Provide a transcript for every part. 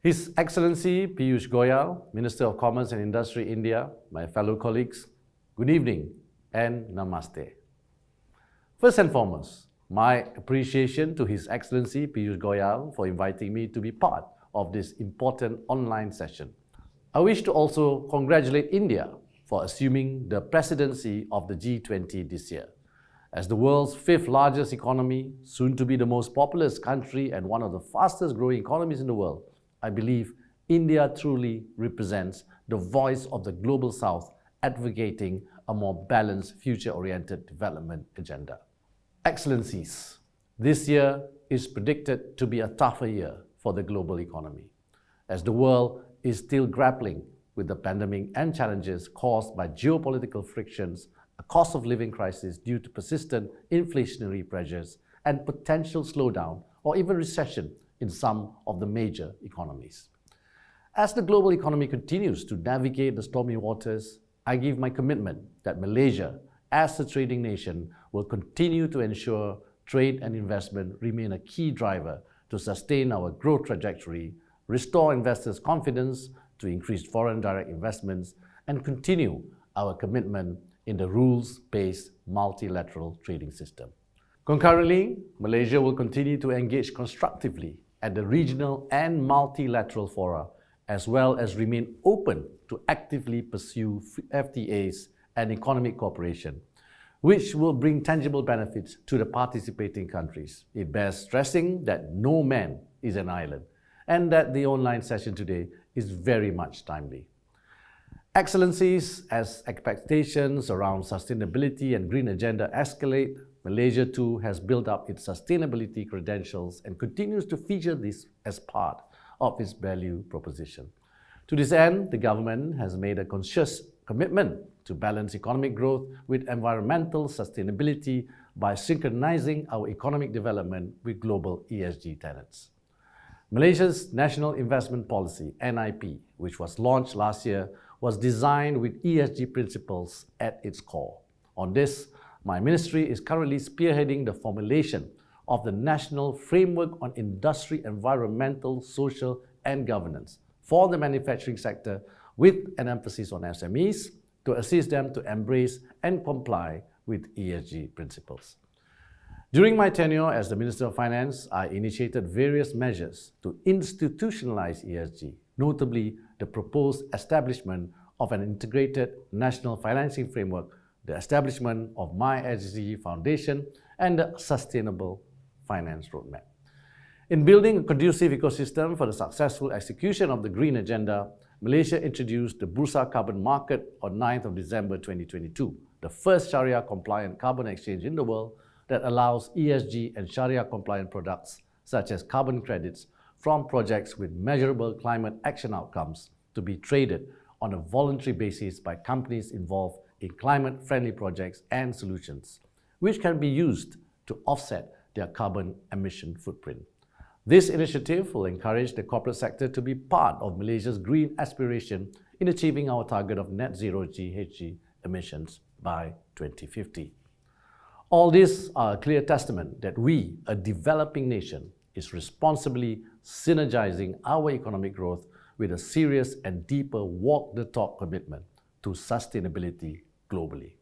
His Excellency Piyush Goyal, Minister of Commerce and Industry, India, my fellow colleagues, good evening and namaste. First and foremost, my appreciation to His Excellency Piyush Goyal for inviting me to be part of this important online session. I wish to also congratulate India for assuming the presidency of the G20 this year. As the world's fifth largest economy, soon to be the most populous country and one of the fastest growing economies in the world, I believe India truly represents the voice of the Global South advocating a more balanced, future-oriented development agenda. Excellencies, this year is predicted to be a tougher year for the global economy, as the world is still grappling with the pandemic and challenges caused by geopolitical frictions, a cost of living crisis due to persistent inflationary pressures, and potential slowdown or even recession in some of the major economies. As the global economy continues to navigate the stormy waters, I give my commitment that Malaysia, as a trading nation, will continue to ensure trade and investment remain a key driver to sustain our growth trajectory, restore investors' confidence to increase foreign direct investments, and continue our commitment in the rules-based multilateral trading system. Concurrently, Malaysia will continue to engage constructively at the regional and multilateral fora, as well as remain open to actively pursue FTAs and economic cooperation, which will bring tangible benefits to the participating countries. It bears stressing that no man is an island, and that the online session today is very much timely. Excellencies, as expectations around sustainability and green agenda escalate, Malaysia too has built up its sustainability credentials and continues to feature this as part of its value proposition. To this end, the government has made a conscious commitment to balance economic growth with environmental sustainability by synchronizing our economic development with global ESG tenets. Malaysia's National Investment Policy, NIP, which was launched last year, was designed with ESG principles at its core. On this, my ministry is currently spearheading the formulation of the National Framework on Industry, Environmental, Social and Governance for the manufacturing sector, with an emphasis on SMEs to assist them to embrace and comply with ESG principles. During my tenure as the Minister of Finance, I initiated various measures to institutionalize ESG, notably the proposed establishment of an integrated national financing framework, the establishment of iESG Foundation, and the Sustainable Finance Roadmap. In building a conducive ecosystem for the successful execution of the Green Agenda, Malaysia introduced the Bursa Carbon Market on 9th of December 2022, the first Sharia-compliant carbon exchange in the world that allows ESG and Sharia-compliant products such as carbon credits from projects with measurable climate action outcomes to be traded on a voluntary basis by companies involved in climate-friendly projects and solutions, which can be used to offset their carbon emission footprint. This initiative will encourage the corporate sector to be part of Malaysia's green aspiration in achieving our target of net zero GHG emissions by 2050. All these are a clear testament that we, a developing nation, is responsibly synergizing our economic growth with a serious and deeper walk-the-talk commitment to sustainability globally.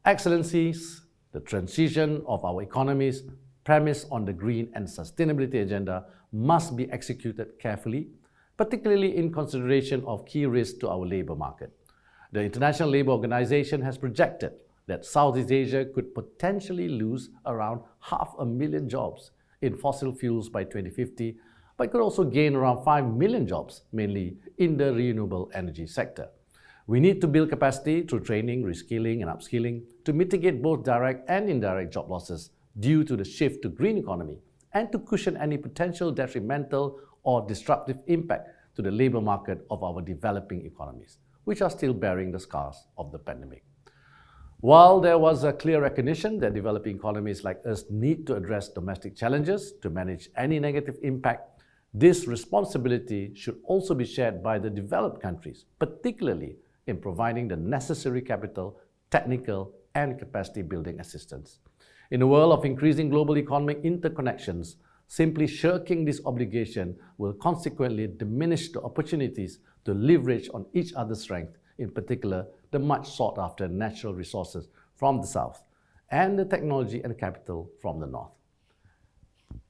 Excellencies, the transition of our economies premised on the green and sustainability agenda must be executed carefully, particularly in consideration of key risks to our labour market. The International Labour Organization has projected that Southeast Asia could potentially lose around 500,000 jobs in fossil fuels by 2050, but could also gain around 5 million jobs, mainly in the renewable energy sector. We need to build capacity through training, reskilling and upskilling to mitigate both direct and indirect job losses due to the shift to green economy and to cushion any potential detrimental or disruptive impact to the labour market of our developing economies, which are still bearing the scars of the pandemic. While there was a clear recognition that developing economies like us need to address domestic challenges to manage any negative impact, this responsibility should also be shared by the developed countries, particularly in providing the necessary capital, technical, and capacity building assistance. In a world of increasing global economic interconnections, Simply shirking this obligation will consequently diminish the opportunities to leverage on each other's strength, in particular the much sought after natural resources from the south and the technology and capital from the north.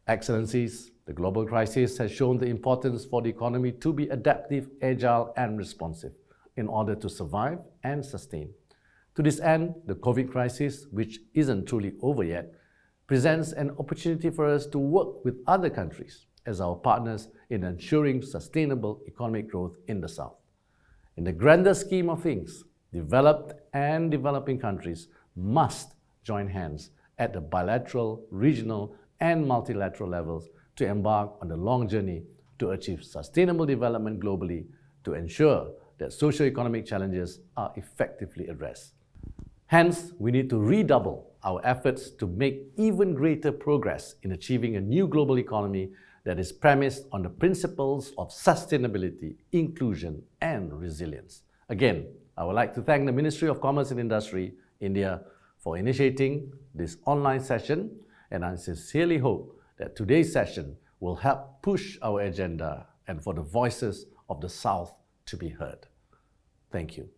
Excellencies, the global crisis has shown the importance for the economy to be adaptive, agile and responsive in order to survive and sustain. To this end, the COVID crisis, which isn't truly over yet, presents an opportunity for us to work with other countries as our partners in ensuring sustainable economic growth in the South. In the grander scheme of things, developed and developing countries must join hands at the bilateral, regional, and multilateral levels to embark on the long journey to achieve sustainable development globally to ensure that socio-economic challenges are effectively addressed. Hence, we need to redouble our efforts to make even greater progress in achieving a new global economy that is premised on the principles of sustainability, inclusion, and resilience. Again, I would like to thank the Ministry of Commerce and Industry, India, for initiating this online session, and I sincerely hope that today's session will help push our agenda and for the voices of the South to be heard. Thank you.